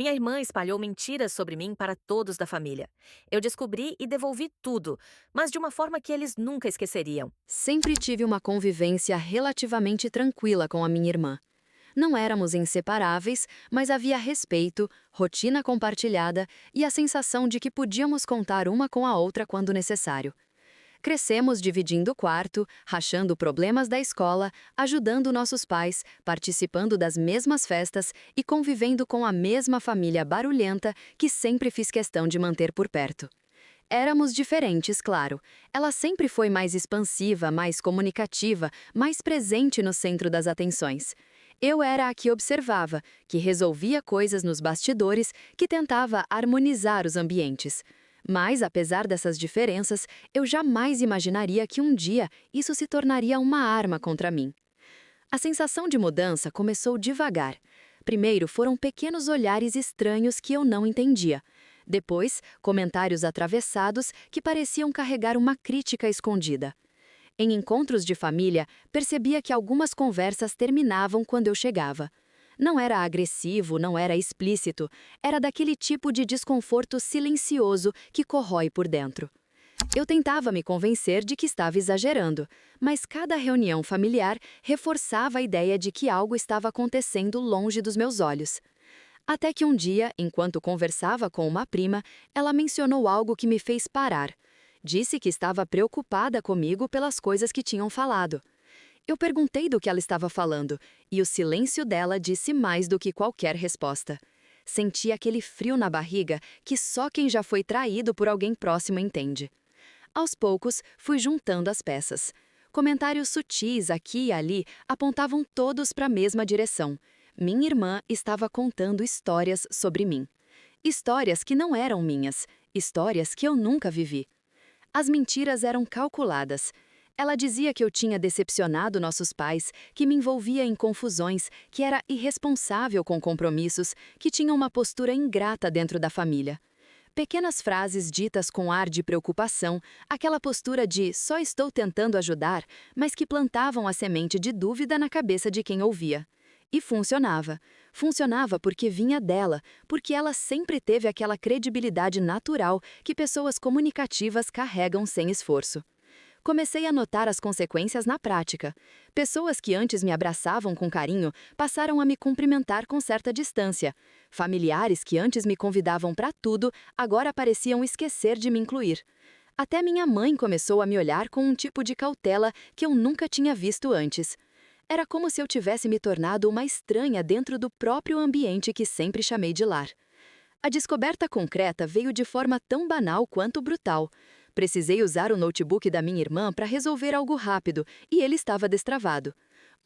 Minha irmã espalhou mentiras sobre mim para todos da família. Eu descobri e devolvi tudo, mas de uma forma que eles nunca esqueceriam. Sempre tive uma convivência relativamente tranquila com a minha irmã. Não éramos inseparáveis, mas havia respeito, rotina compartilhada e a sensação de que podíamos contar uma com a outra quando necessário. Crescemos dividindo o quarto, rachando problemas da escola, ajudando nossos pais, participando das mesmas festas e convivendo com a mesma família barulhenta que sempre fiz questão de manter por perto. Éramos diferentes, claro. Ela sempre foi mais expansiva, mais comunicativa, mais presente no centro das atenções. Eu era a que observava, que resolvia coisas nos bastidores, que tentava harmonizar os ambientes. Mas, apesar dessas diferenças, eu jamais imaginaria que um dia isso se tornaria uma arma contra mim. A sensação de mudança começou devagar. Primeiro foram pequenos olhares estranhos que eu não entendia. Depois, comentários atravessados que pareciam carregar uma crítica escondida. Em encontros de família, percebia que algumas conversas terminavam quando eu chegava. Não era agressivo, não era explícito, era daquele tipo de desconforto silencioso que corrói por dentro. Eu tentava me convencer de que estava exagerando, mas cada reunião familiar reforçava a ideia de que algo estava acontecendo longe dos meus olhos. Até que um dia, enquanto conversava com uma prima, ela mencionou algo que me fez parar. Disse que estava preocupada comigo pelas coisas que tinham falado. Eu perguntei do que ela estava falando, e o silêncio dela disse mais do que qualquer resposta. Senti aquele frio na barriga que só quem já foi traído por alguém próximo entende. Aos poucos, fui juntando as peças. Comentários sutis aqui e ali apontavam todos para a mesma direção. Minha irmã estava contando histórias sobre mim. Histórias que não eram minhas, histórias que eu nunca vivi. As mentiras eram calculadas. Ela dizia que eu tinha decepcionado nossos pais, que me envolvia em confusões, que era irresponsável com compromissos, que tinha uma postura ingrata dentro da família. Pequenas frases ditas com ar de preocupação, aquela postura de só estou tentando ajudar, mas que plantavam a semente de dúvida na cabeça de quem ouvia. E funcionava. Funcionava porque vinha dela, porque ela sempre teve aquela credibilidade natural que pessoas comunicativas carregam sem esforço. Comecei a notar as consequências na prática. Pessoas que antes me abraçavam com carinho passaram a me cumprimentar com certa distância. Familiares que antes me convidavam para tudo agora pareciam esquecer de me incluir. Até minha mãe começou a me olhar com um tipo de cautela que eu nunca tinha visto antes. Era como se eu tivesse me tornado uma estranha dentro do próprio ambiente que sempre chamei de lar. A descoberta concreta veio de forma tão banal quanto brutal. Precisei usar o notebook da minha irmã para resolver algo rápido e ele estava destravado.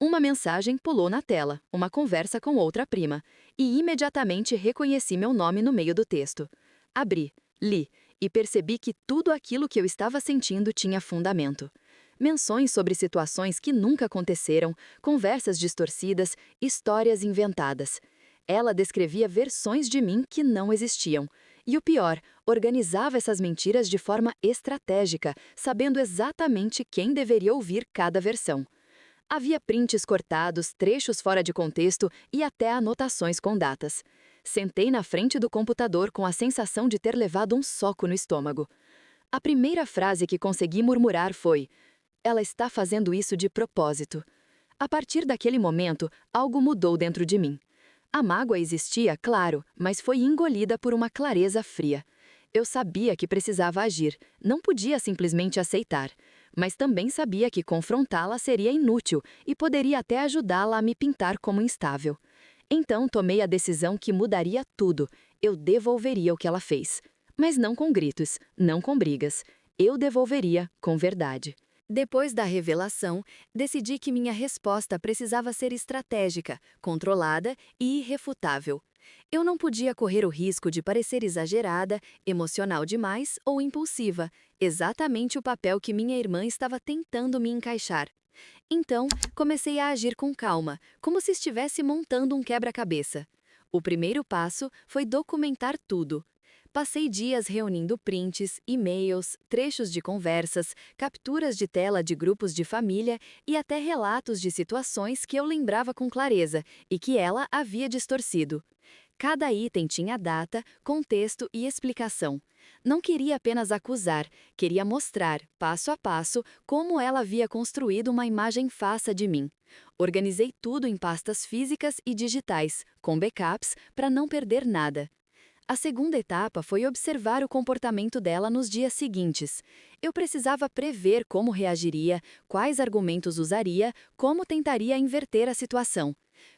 Uma mensagem pulou na tela, uma conversa com outra prima, e imediatamente reconheci meu nome no meio do texto. Abri, li e percebi que tudo aquilo que eu estava sentindo tinha fundamento. Menções sobre situações que nunca aconteceram, conversas distorcidas, histórias inventadas. Ela descrevia versões de mim que não existiam. E o pior, organizava essas mentiras de forma estratégica, sabendo exatamente quem deveria ouvir cada versão. Havia prints cortados, trechos fora de contexto e até anotações com datas. Sentei na frente do computador com a sensação de ter levado um soco no estômago. A primeira frase que consegui murmurar foi: "Ela está fazendo isso de propósito." A partir daquele momento, algo mudou dentro de mim. A mágoa existia, claro, mas foi engolida por uma clareza fria. Eu sabia que precisava agir, não podia simplesmente aceitar, mas também sabia que confrontá-la seria inútil e poderia até ajudá-la a me pintar como instável. Então tomei a decisão que mudaria tudo. Eu devolveria o que ela fez. Mas não com gritos, não com brigas. Eu devolveria com verdade. Depois da revelação, decidi que minha resposta precisava ser estratégica, controlada e irrefutável. Eu não podia correr o risco de parecer exagerada, emocional demais ou impulsiva, exatamente o papel que minha irmã estava tentando me encaixar. Então, comecei a agir com calma, como se estivesse montando um quebra-cabeça. O primeiro passo foi documentar tudo. Passei dias reunindo prints, e-mails, trechos de conversas, capturas de tela de grupos de família e até relatos de situações que eu lembrava com clareza e que ela havia distorcido. Cada item tinha data, contexto e explicação. Não queria apenas acusar, queria mostrar, passo a passo, como ela havia construído uma imagem falsa de mim. Organizei tudo em pastas físicas e digitais, com backups, para não perder nada. A segunda etapa foi observar o comportamento dela nos dias seguintes. Eu precisava prever como reagiria, quais argumentos usaria, como tentaria inverter a situação.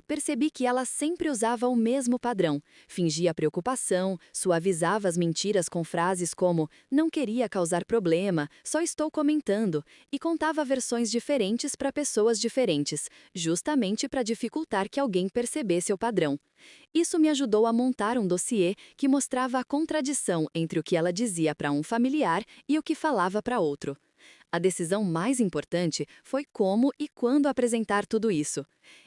Percebi que ela sempre usava o mesmo padrão. Fingia preocupação, suavizava as mentiras com frases como "não queria causar problema, só estou comentando", e contava versões diferentes para pessoas diferentes, justamente para dificultar que alguém percebesse o padrão. Isso me ajudou a montar um dossiê que mostrava a contradição entre o que ela dizia para um familiar e o que falava para outro. A decisão mais importante foi como e quando apresentar tudo isso.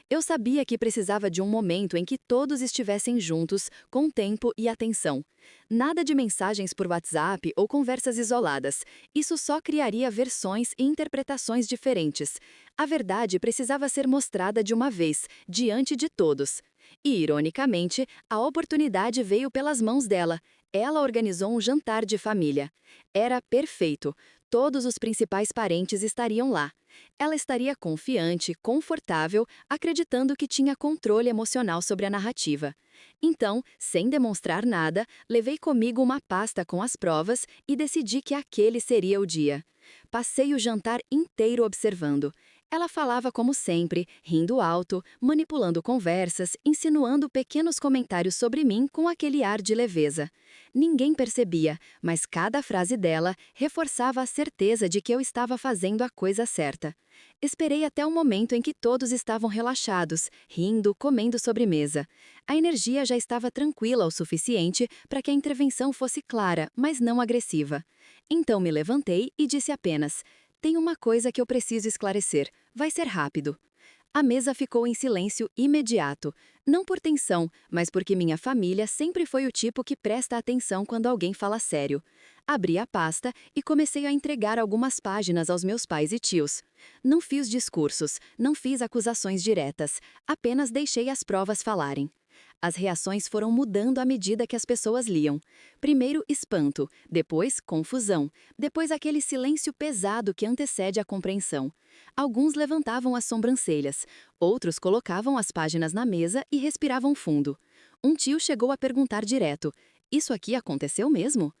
Eu sabia que precisava de um momento em que todos estivessem juntos, com tempo e atenção. Nada de mensagens por WhatsApp ou conversas isoladas. Isso só criaria versões e interpretações diferentes. A verdade precisava ser mostrada de uma vez, diante de todos. E, ironicamente, a oportunidade veio pelas mãos dela. Ela organizou um jantar de família. Era perfeito. Todos os principais parentes estariam lá. Ela estaria confiante, confortável, acreditando que tinha controle emocional sobre a narrativa. Então, sem demonstrar nada, levei comigo uma pasta com as provas e decidi que aquele seria o dia. Passei o jantar inteiro observando. Ela falava como sempre, rindo alto, manipulando conversas, insinuando pequenos comentários sobre mim com aquele ar de leveza. Ninguém percebia, mas cada frase dela reforçava a certeza de que eu estava fazendo a coisa certa. Esperei até o momento em que todos estavam relaxados, rindo, comendo sobremesa. A energia já estava tranquila o suficiente para que a intervenção fosse clara, mas não agressiva. Então me levantei e disse apenas: "Tem uma coisa que eu preciso esclarecer. Vai ser rápido." A mesa ficou em silêncio imediato, não por tensão, mas porque minha família sempre foi o tipo que presta atenção quando alguém fala sério. Abri a pasta e comecei a entregar algumas páginas aos meus pais e tios. Não fiz discursos, não fiz acusações diretas, apenas deixei as provas falarem. As reações foram mudando à medida que as pessoas liam. Primeiro espanto, depois confusão, depois aquele silêncio pesado que antecede a compreensão. Alguns levantavam as sobrancelhas, outros colocavam as páginas na mesa e respiravam fundo. Um tio chegou a perguntar direto: "Isso aqui aconteceu mesmo?"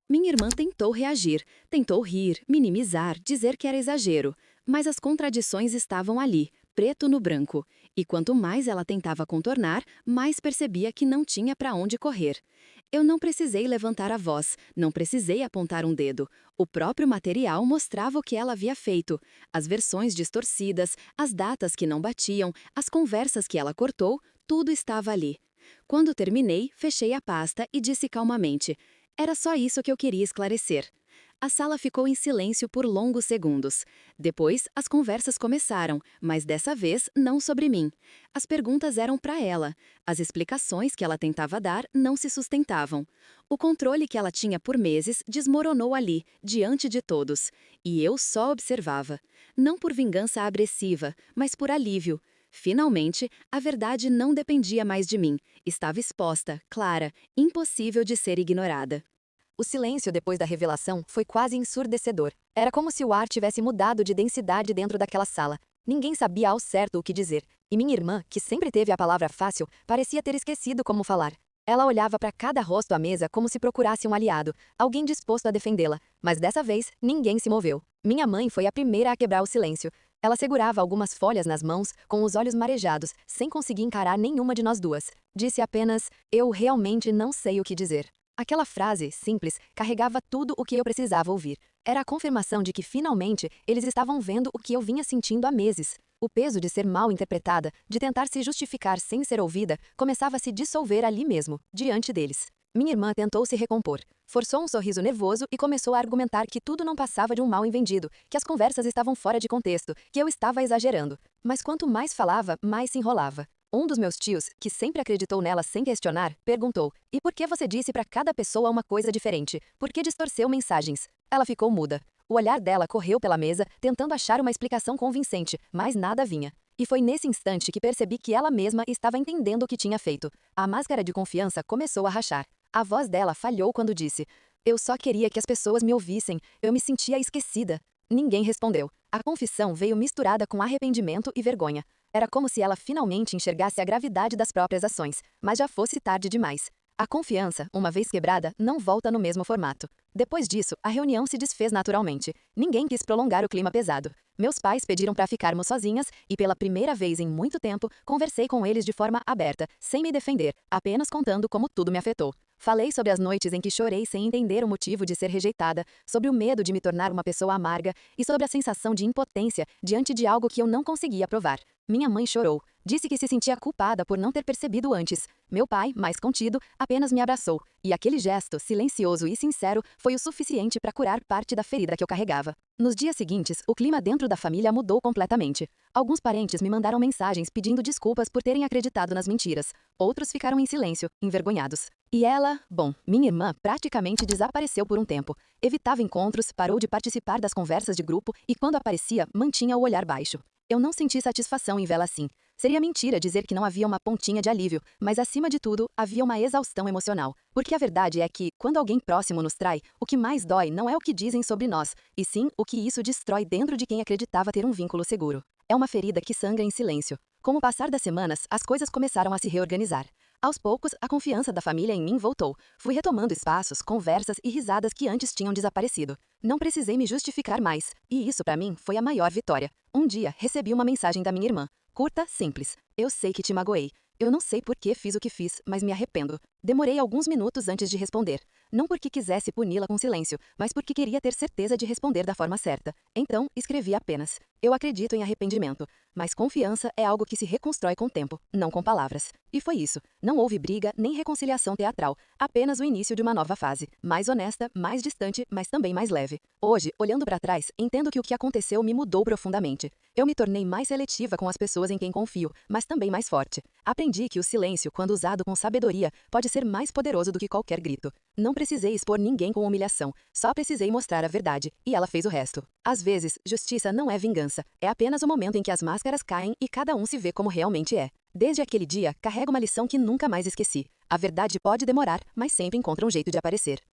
Minha irmã tentou reagir, tentou rir, minimizar, dizer que era exagero, mas as contradições estavam ali, preto no branco, e quanto mais ela tentava contornar, mais percebia que não tinha para onde correr. Eu não precisei levantar a voz, não precisei apontar um dedo. O próprio material mostrava o que ela havia feito, as versões distorcidas, as datas que não batiam, as conversas que ela cortou, tudo estava ali. Quando terminei, fechei a pasta e disse calmamente: "Era só isso que eu queria esclarecer." A sala ficou em silêncio por longos segundos. Depois, as conversas começaram, mas dessa vez não sobre mim. As perguntas eram para ela. As explicações que ela tentava dar não se sustentavam. O controle que ela tinha por meses desmoronou ali, diante de todos. E eu só observava. Não por vingança agressiva, mas por alívio. Finalmente, a verdade não dependia mais de mim. Estava exposta, clara, impossível de ser ignorada. O silêncio depois da revelação foi quase ensurdecedor. Era como se o ar tivesse mudado de densidade dentro daquela sala. Ninguém sabia ao certo o que dizer. E minha irmã, que sempre teve a palavra fácil, parecia ter esquecido como falar. Ela olhava para cada rosto à mesa como se procurasse um aliado, alguém disposto a defendê-la. Mas dessa vez, ninguém se moveu. Minha mãe foi a primeira a quebrar o silêncio. Ela segurava algumas folhas nas mãos, com os olhos marejados, sem conseguir encarar nenhuma de nós duas. Disse apenas: "Eu realmente não sei o que dizer." Aquela frase, simples, carregava tudo o que eu precisava ouvir. Era a confirmação de que, finalmente, eles estavam vendo o que eu vinha sentindo há meses. O peso de ser mal interpretada, de tentar se justificar sem ser ouvida, começava a se dissolver ali mesmo, diante deles. Minha irmã tentou se recompor. Forçou um sorriso nervoso e começou a argumentar que tudo não passava de um mal-entendido, que as conversas estavam fora de contexto, que eu estava exagerando. Mas quanto mais falava, mais se enrolava. Um dos meus tios, que sempre acreditou nela sem questionar, perguntou: "E por que você disse para cada pessoa uma coisa diferente? Por que distorceu mensagens?" Ela ficou muda. O olhar dela correu pela mesa, tentando achar uma explicação convincente, mas nada vinha. E foi nesse instante que percebi que ela mesma estava entendendo o que tinha feito. A máscara de confiança começou a rachar. A voz dela falhou quando disse: "Eu só queria que as pessoas me ouvissem. Eu me sentia esquecida." Ninguém respondeu. A confissão veio misturada com arrependimento e vergonha. Era como se ela finalmente enxergasse a gravidade das próprias ações, mas já fosse tarde demais. A confiança, uma vez quebrada, não volta no mesmo formato. Depois disso, a reunião se desfez naturalmente. Ninguém quis prolongar o clima pesado. Meus pais pediram para ficarmos sozinhas e, pela primeira vez em muito tempo, conversei com eles de forma aberta, sem me defender, apenas contando como tudo me afetou. Falei sobre as noites em que chorei sem entender o motivo de ser rejeitada, sobre o medo de me tornar uma pessoa amarga e sobre a sensação de impotência diante de algo que eu não conseguia provar. Minha mãe chorou. Disse que se sentia culpada por não ter percebido antes. Meu pai, mais contido, apenas me abraçou. E aquele gesto, silencioso e sincero, foi o suficiente para curar parte da ferida que eu carregava. Nos dias seguintes, o clima dentro da família mudou completamente. Alguns parentes me mandaram mensagens pedindo desculpas por terem acreditado nas mentiras. Outros ficaram em silêncio, envergonhados. E ela, bom, minha irmã praticamente desapareceu por um tempo. Evitava encontros, parou de participar das conversas de grupo e, quando aparecia, mantinha o olhar baixo. Eu não senti satisfação em vê-la assim. Seria mentira dizer que não havia uma pontinha de alívio, mas acima de tudo, havia uma exaustão emocional. Porque a verdade é que, quando alguém próximo nos trai, o que mais dói não é o que dizem sobre nós, e sim o que isso destrói dentro de quem acreditava ter um vínculo seguro. É uma ferida que sangra em silêncio. Com o passar das semanas, as coisas começaram a se reorganizar. Aos poucos, a confiança da família em mim voltou. Fui retomando espaços, conversas e risadas que antes tinham desaparecido. Não precisei me justificar mais, e isso para mim foi a maior vitória. Um dia, recebi uma mensagem da minha irmã. Curta, simples. Eu sei que te magoei. Eu não sei por que fiz o que fiz, mas me arrependo. Demorei alguns minutos antes de responder. Não porque quisesse puni-la com silêncio, mas porque queria ter certeza de responder da forma certa. Então, escrevi apenas: eu acredito em arrependimento, mas confiança é algo que se reconstrói com o tempo, não com palavras. E foi isso. Não houve briga nem reconciliação teatral, apenas o início de uma nova fase, mais honesta, mais distante, mas também mais leve. Hoje, olhando para trás, entendo que o que aconteceu me mudou profundamente. Eu me tornei mais seletiva com as pessoas em quem confio, mas também mais forte. Aprendi que o silêncio, quando usado com sabedoria, pode ser mais poderoso do que qualquer grito. Não precisei expor ninguém com humilhação, só precisei mostrar a verdade, e ela fez o resto. Às vezes, justiça não é vingança, é apenas o momento em que as máscaras caem e cada um se vê como realmente é. Desde aquele dia, carrego uma lição que nunca mais esqueci. A verdade pode demorar, mas sempre encontra um jeito de aparecer.